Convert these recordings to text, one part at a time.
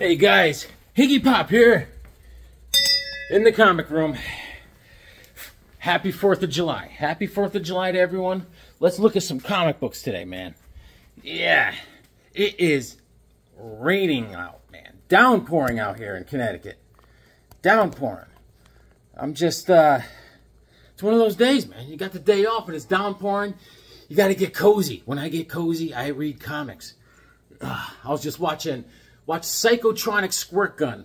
Hey guys, Higgy Pop here in the comic room. Happy 4th of July. Happy 4th of July to everyone. Let's look at some comic books today, man. Yeah, it is raining out, man. Downpouring out here in Connecticut. Downpouring. I'm just, it's one of those days, man. You got the day off and it's downpouring. You got to get cozy. When I get cozy, I read comics. I was just watching Psychotronic Squirt Gun.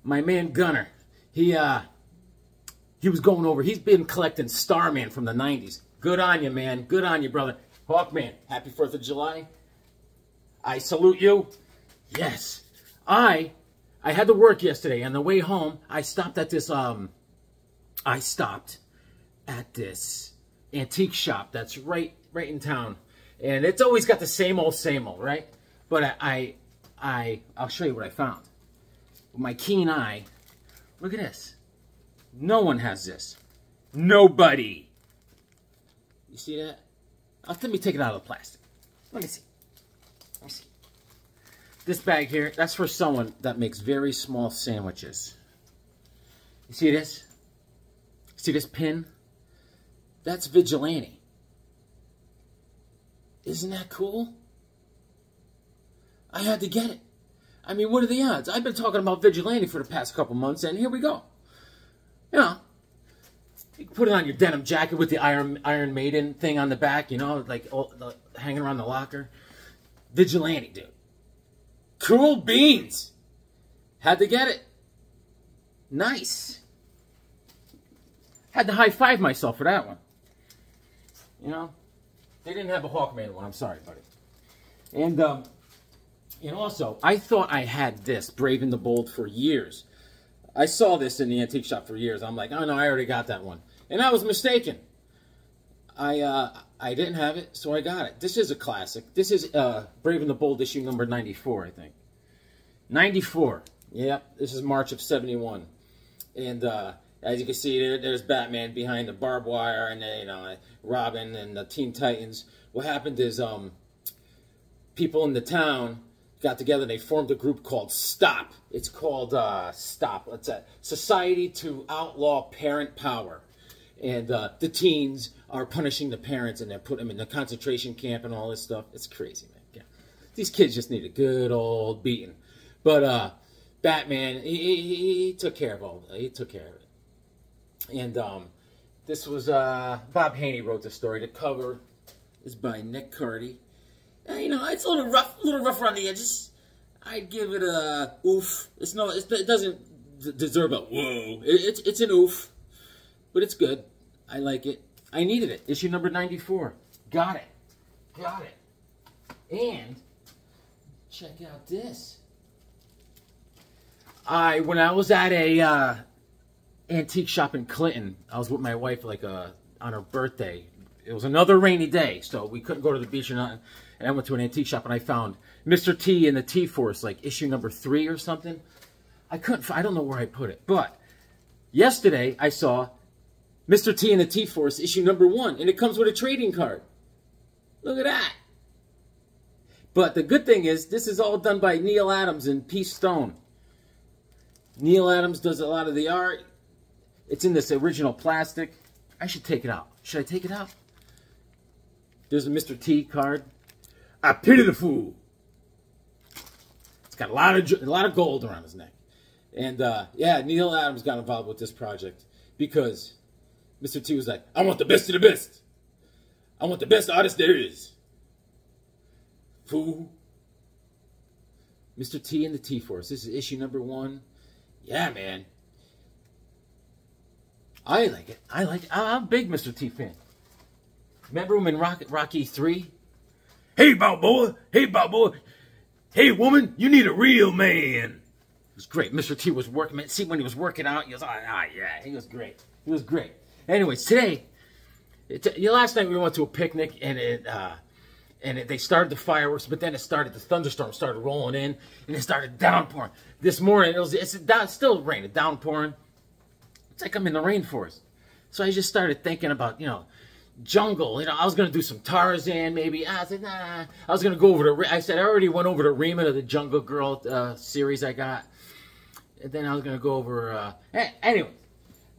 My man Gunner. He was going over. He's been collecting Starman from the 90s. Good on you, man. Good on you, brother. Hawkman, happy 4th of July. I salute you. Yes. I had to work yesterday. On the way home, I stopped at this antique shop that's right in town. And it's always got the same old, right? But I'll show you what I found. With my keen eye, look at this. No one has this. Nobody. You see that? Let me take it out of the plastic. Let me see. This bag here, that's for someone that makes very small sandwiches. You see this? See this pin? That's Vigilante. Isn't that cool? I had to get it. I mean, what are the odds? I've been talking about Vigilante for the past couple months, and here we go. You know, you can put it on your denim jacket with the Iron Maiden thing on the back, you know, like hanging around the locker. Vigilante, dude. Cool beans. Had to get it. Nice. Had to high-five myself for that one. You know, they didn't have a Hawkman one. I'm sorry, buddy. And also, I thought I had this, Brave and the Bold, for years. I saw this in the antique shop for years. I'm like, oh, no, I already got that one. And I was mistaken. I didn't have it, so I got it. This is a classic. This is Brave and the Bold issue number 94, I think. 94. Yep, this is March of 71. And as you can see, there's Batman behind the barbed wire, and then, you know, Robin and the Teen Titans. What happened is people in the town got together and they formed a group called STOP. It's called STOP. It's a Society to Outlaw Parent Power. And the teens are punishing the parents, and they're putting them in the concentration camp and all this stuff. It's crazy, man. Yeah. These kids just need a good old beating. But Batman, he took care of all of it. He took care of it. And this was, Bob Haney wrote the story. The cover is by Nick Cardy. You know, it's a little rough around the edges. I'd give it a oof. It doesn't deserve a whoa. It's an oof, but it's good. I like it. I needed it. Issue number 94. Got it. And check out this. When I was at a antique shop in Clinton, I was with my wife like on her birthday. It was another rainy day, so we couldn't go to the beach or nothing. And I went to an antique shop and I found Mr. T and the T-Force, like issue number 3 or something. I don't know where I put it. But yesterday I saw Mr. T and the T-Force issue number 1, and it comes with a trading card. Look at that. But the good thing is, this is all done by Neil Adams and P. Stone. Neil Adams does a lot of the art. It's in this original plastic. I should take it out. Should I take it out? There's a Mr. T card. I pity the fool. It's got a lot of gold around his neck. And yeah, Neil Adams got involved with this project because Mr. T was like, I want the best of the best. I want the best artist there is. Fool. Mr. T and the T-Force. This is issue number 1. Yeah, man. I like it. I'm a big Mr. T fan. Remember him in Rocky 3? Hey, Balboa. Hey, woman, you need a real man. It was great. Mr. T was working. See, when he was working out, he was, yeah, he was great. He was great. Anyways, today, last night we went to a picnic, and they started the fireworks, but then the thunderstorm started rolling in, and it started downpouring. This morning, it's still raining, downpouring. It's like I'm in the rainforest. So I just started thinking about, you know, jungle. You know, I was going to do some Tarzan, maybe. I said, nah. I was going to go over to, I said, I already went over to Rima, to the Jungle Girl series I got. And then I was going to go over, anyway.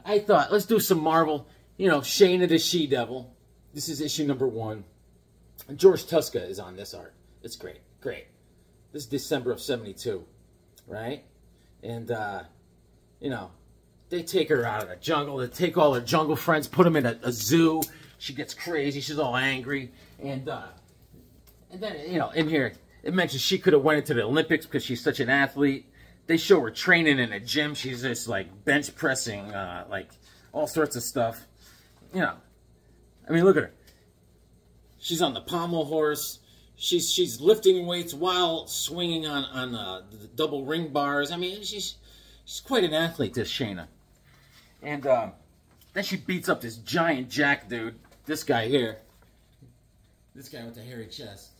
I thought, let's do some Marvel. You know, Shanna the She-Devil. This is issue number 1. And George Tuska is on this art. It's great, great. This is December of '72, right? And, you know, they take her out of the jungle. They take all her jungle friends, put them in a zoo. She gets crazy. She's all angry. And then, you know, in here, it mentions she could have went into the Olympics because she's such an athlete. They show her training in a gym. She's just, like, bench pressing, like, all sorts of stuff. You know, I mean, look at her. She's on the pommel horse. She's lifting weights while swinging on the double ring bars. I mean, she's quite an athlete, this Shanna. And then she beats up this giant jack dude. This guy here. This guy with the hairy chest.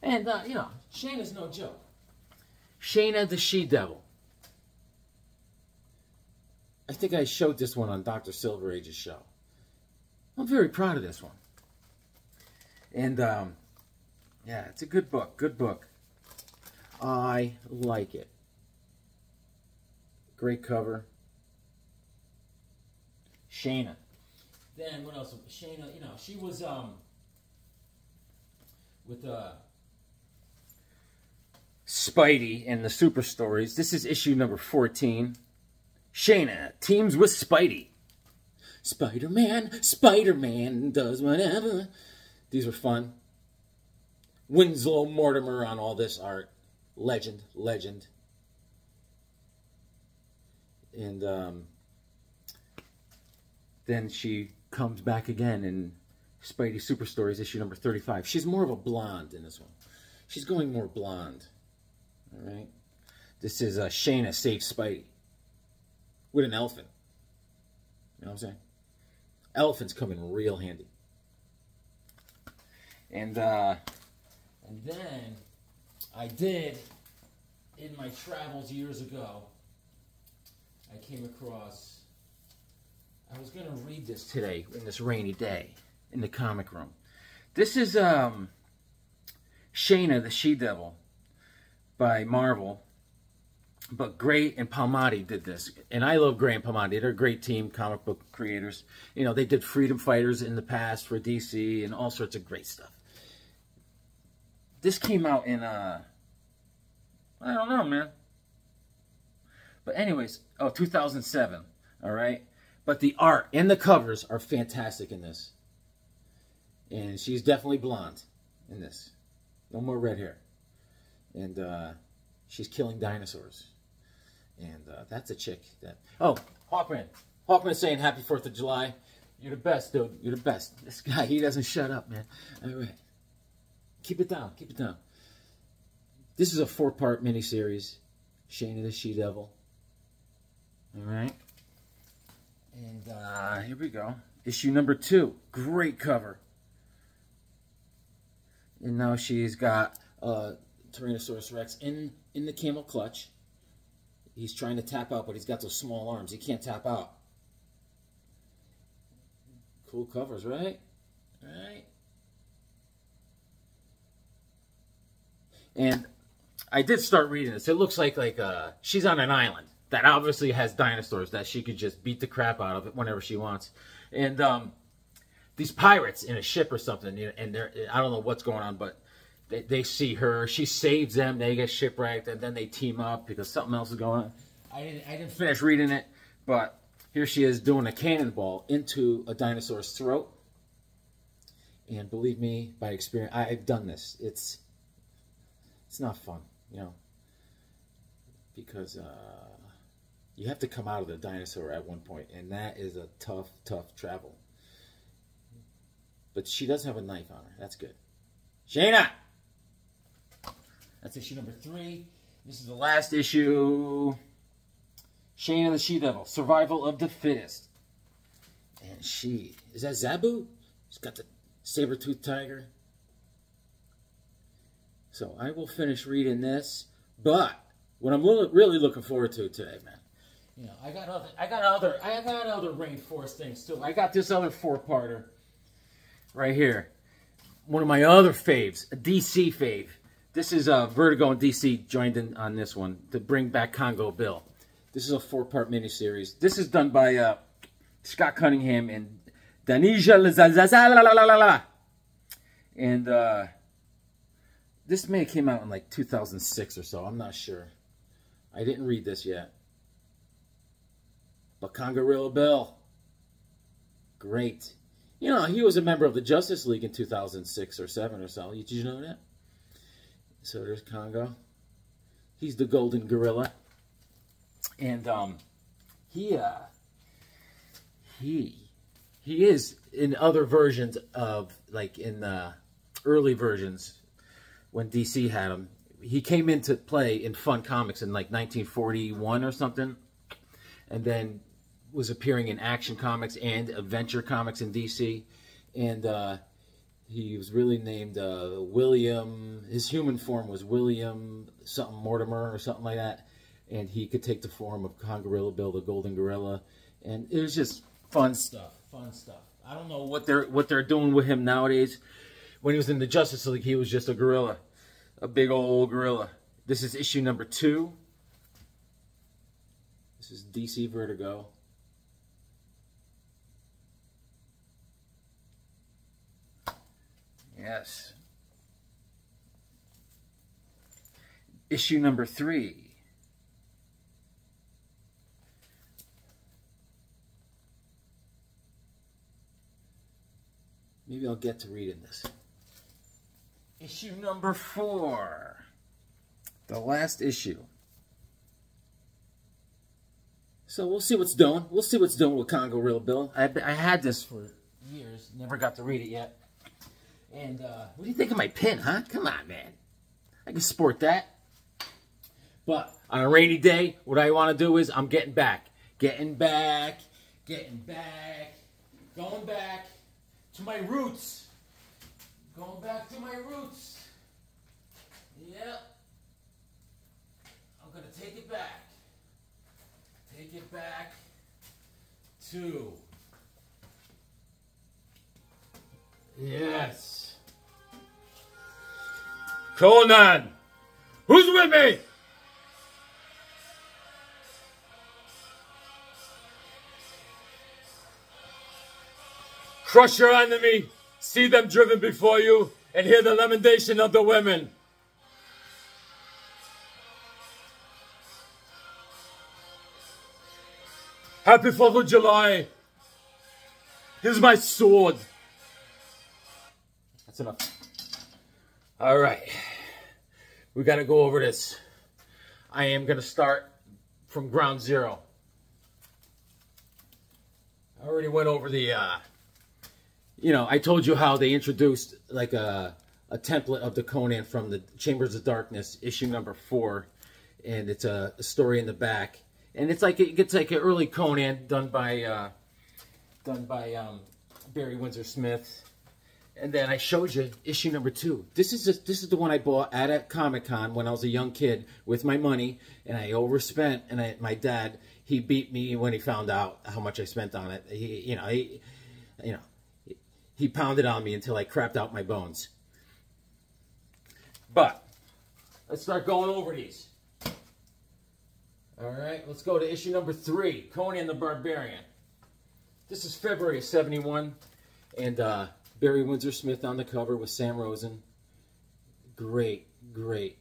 And, you know, Shanna's no joke. Shanna the She-Devil. I think I showed this one on Dr. Silver Age's show. I'm very proud of this one. And, yeah, it's a good book. Good book. I like it. Great cover. Shanna. Then, what else? Shanna, you know, she was, with, Spidey and the Super Stories. This is issue number 14. Shanna teams with Spidey. Spider-Man does whatever. These were fun. Winslow Mortimer on all this art. Legend. And then she comes back again in Spidey Super Stories, issue number 35. She's more of a blonde in this one. She's going more blonde. All right. This is Shanna Saves Spidey with an elephant. You know what I'm saying? Elephants come in real handy. And then I did, in my travels years ago, I came across, I was going to read this today in this rainy day in the comic room. This is Shanna the She-Devil by Marvel, but Gray and Palmiotti did this. And I love Gray and Palmiotti. They're a great team, comic book creators. You know, they did Freedom Fighters in the past for DC and all sorts of great stuff. This came out in, I don't know, man. But anyways, 2007, all right? But the art and the covers are fantastic in this. And she's definitely blonde in this. No more red hair. And she's killing dinosaurs. And that's a chick that... Oh, Hawkman. Hawkman's saying happy 4th of July. You're the best, dude. You're the best. This guy, he doesn't shut up, man. All right. Keep it down. Keep it down. This is a 4-part miniseries. Shanna the She-Devil. All right. And here we go. Issue number 2. Great cover. And now she's got Tyrannosaurus Rex in the camel clutch. He's trying to tap out, but he's got those small arms. He can't tap out. Cool covers, right? Right. And I did start reading this. It looks like she's on an island that obviously has dinosaurs that she could just beat the crap out of it whenever she wants. And these pirates in a ship or something, and I don't know what's going on, but they see her. She saves them. They get shipwrecked, and then they team up because something else is going on. I didn't finish reading it, but here she is doing a cannonball into a dinosaur's throat. And believe me, by experience, I've done this. It's not fun, you know, because you have to come out of the dinosaur at one point, and that is a tough travel. But she does have a knife on her. That's good. Shanna! That's issue number 3. This is the last issue. Shanna the She-Devil, Survival of the Fittest. And she... Is that Zabu? She's got the saber-toothed tiger. So I will finish reading this. But what I'm really looking forward to today, man. You know, I got other Rainforest things too. I got this other 4-parter. right here. One of my other faves, a DC fave. This is Vertigo and DC joined in on this one to bring back Congo Bill. This is a 4-part miniseries. This is done by Scott Cunningham and Danija Lazazazala. And this may have came out in like 2006 or so. I'm not sure. I didn't read this yet. But Congo Bill, great. You know, he was a member of the Justice League in 2006 or 7 or so. Did you know that? So there's Congo. He's the golden gorilla. And he is in other versions of, like in the early versions when DC had him. He came into play in Fun Comics in like 1941 or something. And then was appearing in Action Comics and Adventure Comics in DC. And he was really named William. His human form was William something Mortimer or something like that. And he could take the form of Congo Bill, the Golden Gorilla. And it was just fun stuff. Fun stuff. I don't know what they're doing with him nowadays. When he was in the Justice League, he was just a gorilla. A big old gorilla. This is issue number 2. This is DC Vertigo. Yes. Issue number 3. Maybe I'll get to reading this. Issue number 4. The last issue. So we'll see what's doing. We'll see what's doing with Congo Bill. I had this for years. Never got to read it yet. And what do you think of my pin, huh? Come on, man. I can sport that. But on a rainy day, what I want to do is I'm getting back. Getting back. Getting back. Going back to my roots. Going back to my roots. Yep. I'm going to take it back. Take it back to... Yes. Conan! Who's with me? Crush your enemy, see them driven before you, and hear the lamentation of the women. Happy 4th of July. Here's my sword. That's enough. All right. We got to go over this. I am going to start from ground zero. I already went over the, you know, I told you how they introduced like a template of the Conan from the Chambers of Darkness, issue number 4. And it's a story in the back. And it's like, it gets like an early Conan done by Barry Windsor Smith. And then I showed you issue number 2. This is the one I bought at a Comic-Con when I was a young kid with my money, and I overspent. And my dad, he beat me when he found out how much I spent on it. He pounded on me until I crapped out my bones. But let's start going over these. All right, let's go to issue number 3, Conan the Barbarian. This is February of '71, and Barry Windsor Smith on the cover with Sam Rosen. Great, great.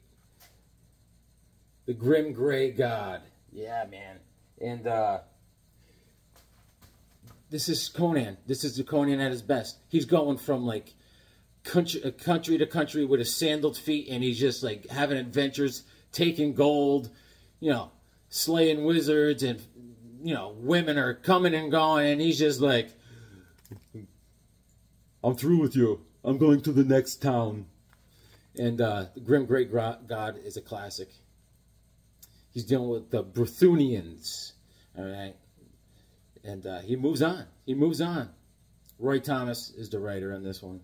The Grim Gray God. Yeah, man. And this is Conan. This is the Conan at his best. He's going from like country to country with his sandaled feet, and he's just like having adventures, taking gold, you know, slaying wizards, and you know, women are coming and going, and he's just like, I'm through with you. I'm going to the next town. And the Grim Great God is a classic. He's dealing with the Brythunians. All right. And he moves on. He moves on. Roy Thomas is the writer on this one.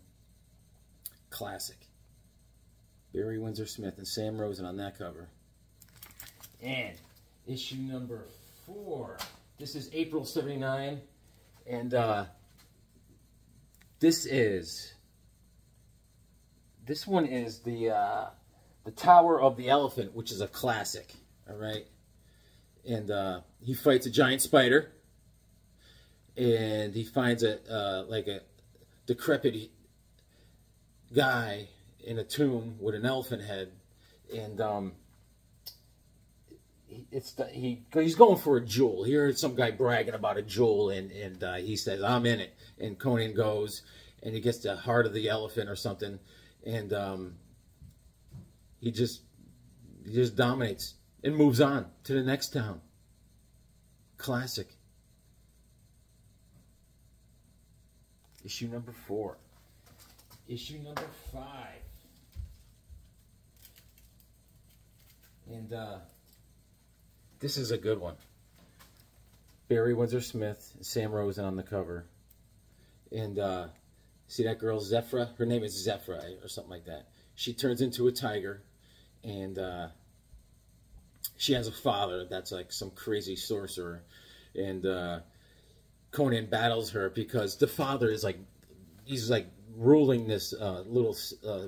Classic. Barry Windsor Smith and Sam Rosen on that cover. And issue number 4. This is April '79. And This one is the Tower of the Elephant, which is a classic. All right, and he fights a giant spider, and he finds like a decrepit guy in a tomb with an elephant head, and he's going for a jewel. He heard some guy bragging about a jewel, and he says, "I'm in it." And Conan goes, and he gets the heart of the elephant or something, and he just dominates and moves on to the next town. Classic. Issue number 4. Issue number 5. And this is a good one. Barry Windsor Smith, Sam Rosen on the cover. And see that girl, Zephra? Her name is Zephra or something like that. She turns into a tiger, and she has a father that's like some crazy sorcerer. And Conan battles her because the father is like, he's like ruling this little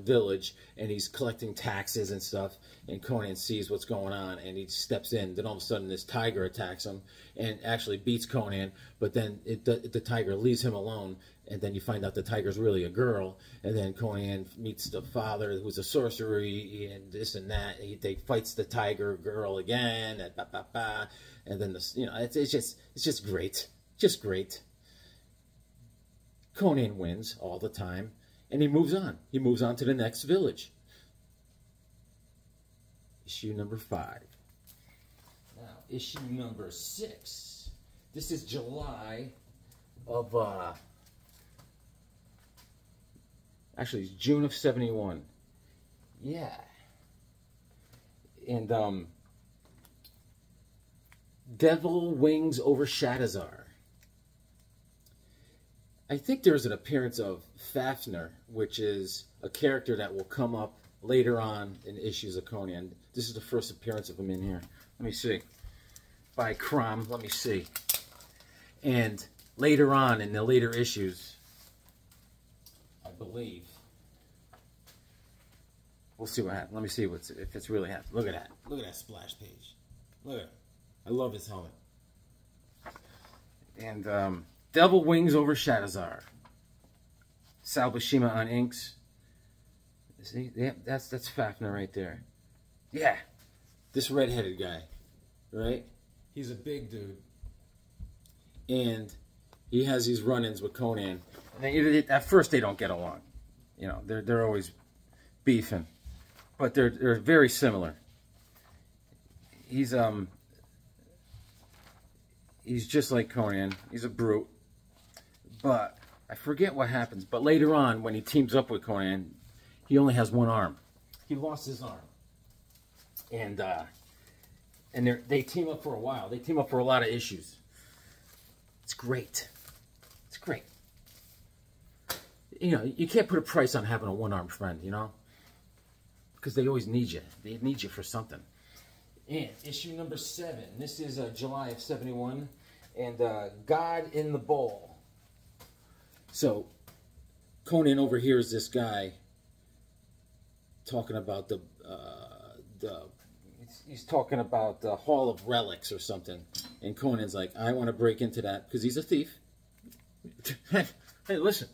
village, and he's collecting taxes and stuff, and Conan sees what's going on, and he steps in. Then all of a sudden this tiger attacks him and actually beats Conan, but then the tiger leaves him alone, and then you find out the tiger's really a girl, and then Conan meets the father who's a sorcerer, and this and that. They fights the tiger girl again, and then it's just great, just great. Conan wins all the time, and he moves on. He moves on to the next village. Issue number 5. Now, issue number 6. This is July of, actually, it's June of 71. Yeah. And, Devil Wings Over Shadazar. I think there's an appearance of Fafnir, which is a character that will come up later on in issues of Conan. This is the first appearance of him in here. Let me see. By Crom, let me see. And later on in the later issues, I believe, we'll see what happens. Let me see if it's really happening. Look at that. Look at that splash page. Look at it. I love his helmet. And, Devil Wings Over Shadazar. Sal Buscema on inks. See, yeah, that's Fafnir right there. Yeah, this red-headed guy, right? He's a big dude, and he has these run-ins with Conan. And at first, they don't get along. You know, they're always beefing, but they're very similar. He's just like Conan. He's a brute. But I forget what happens. But later on, when he teams up with Conan, he only has one arm. He lost his arm. And they team up for a while. They team up for a lot of issues. It's great. It's great. You know, you can't put a price on having a one-armed friend, you know? Because they always need you. They need you for something. And issue number 7. This is July of 71. And God in the Bowl. So, Conan overhears this guy talking about he's talking about the Hall of Relics or something, and Conan's like, I want to break into that because he's a thief. Hey, listen,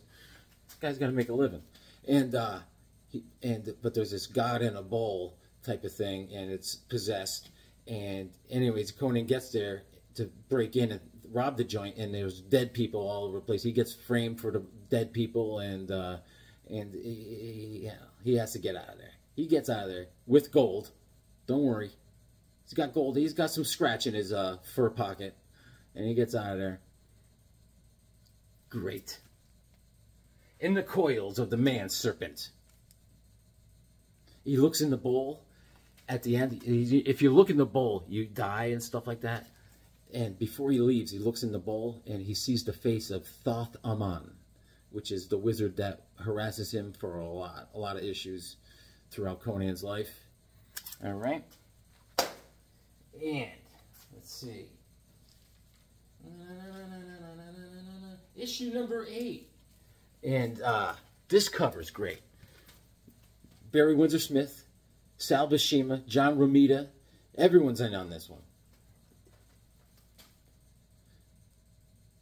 this guy's got to make a living, but there's this God in a bowl type of thing, and it's possessed. And anyways, Conan gets there to break in and rob the joint, and there's dead people all over the place. He gets framed for the dead people, and he has to get out of there. He gets out of there with gold. Don't worry, he's got gold. He's got some scratch in his fur pocket, and he gets out of there. Great. In the coils of the man serpent. He looks in the bowl. At the end, if you look in the bowl, you die and stuff like that. And before he leaves, he looks in the bowl, and he sees the face of Thoth Amon, which is the wizard that harasses him for a lot of issues throughout Conan's life. All right. And let's see. Issue number 8. And this cover's great. Barry Windsor Smith, Sal Buscema, John Romita. Everyone's in on this one.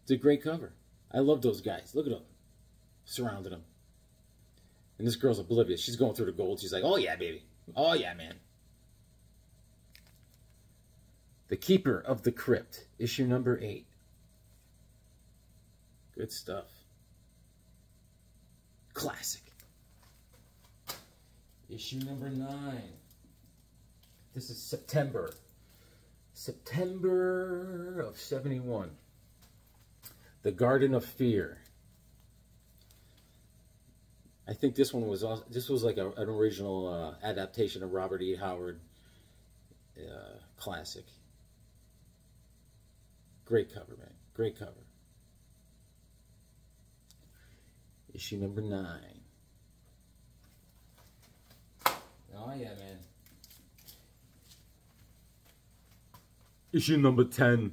It's a great cover. I love those guys. Look at them. Surrounded them. And this girl's oblivious. She's going through the gold. She's like, oh yeah, baby. Oh yeah, man. The Keeper of the Crypt, issue number 8. Good stuff. Classic. Issue number 9. This is September. September of 71. The Garden of Fear. I think this one was also, this was like an original adaptation of Robert E. Howard classic. Great cover, man. Great cover. Issue number 9. Oh yeah, man. Issue number 10.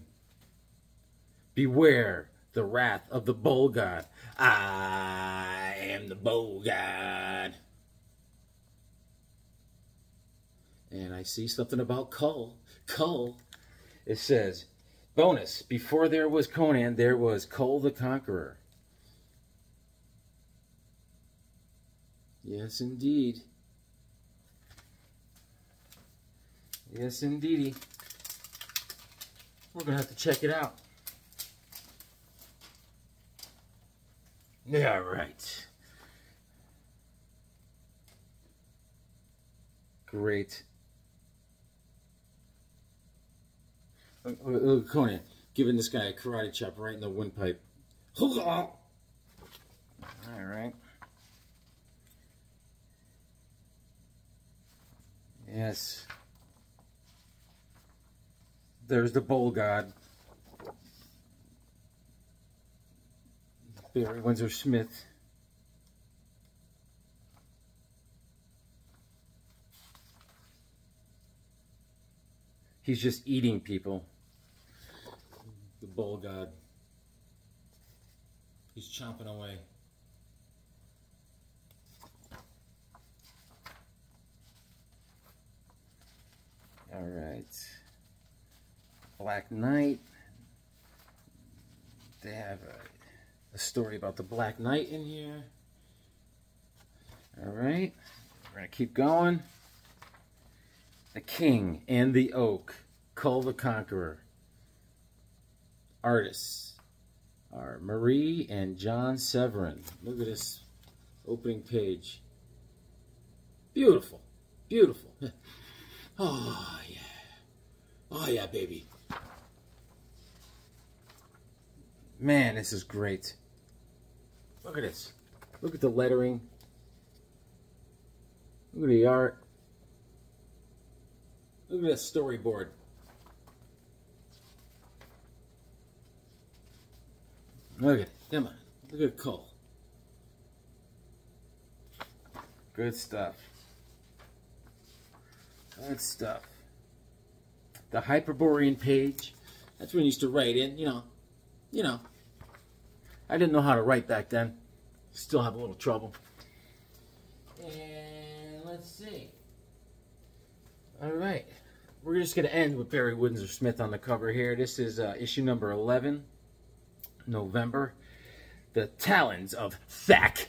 Beware the wrath of the Bull God. I am the Bull God. And I see something about Kull. Kull. It says, bonus, before there was Conan, there was Kull the Conqueror. Yes, indeed. Yes, indeedy. We're going to have to check it out. Yeah, right. Great. Look, Conan giving this guy a karate chop right in the windpipe. All right. Yes. There's the Bull God. Barry Windsor Smith. He's just eating people. The Bull God. He's chomping away. All right. Black Knight. They have a story about the Black Knight in here. All right. We're going to keep going. The King and the Oak. Kull the Conqueror. Artists are Marie and John Severin. Look at this opening page. Beautiful. Beautiful. Oh, yeah. Oh, yeah, baby. Man, this is great. Look at this. Look at the lettering. Look at the art. Look at that storyboard. Look at it. Come on. Look at Kull. Good stuff. Good stuff. The Hyperborean page. That's when you used to write in, you know. I didn't know how to write back then. Still have a little trouble. And let's see. All right. We're just going to end with Barry Windsor Smith on the cover here. This is issue number 11, November. The Talons of Thak.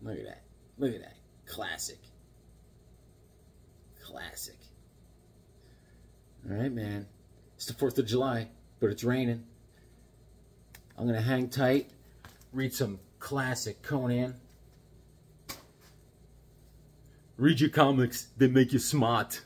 Look at that. Look at that. Classic. Classic. All right, man. It's the 4th of July, but it's raining. I'm going to hang tight, read some classic Conan. Read your comics, they make you smart.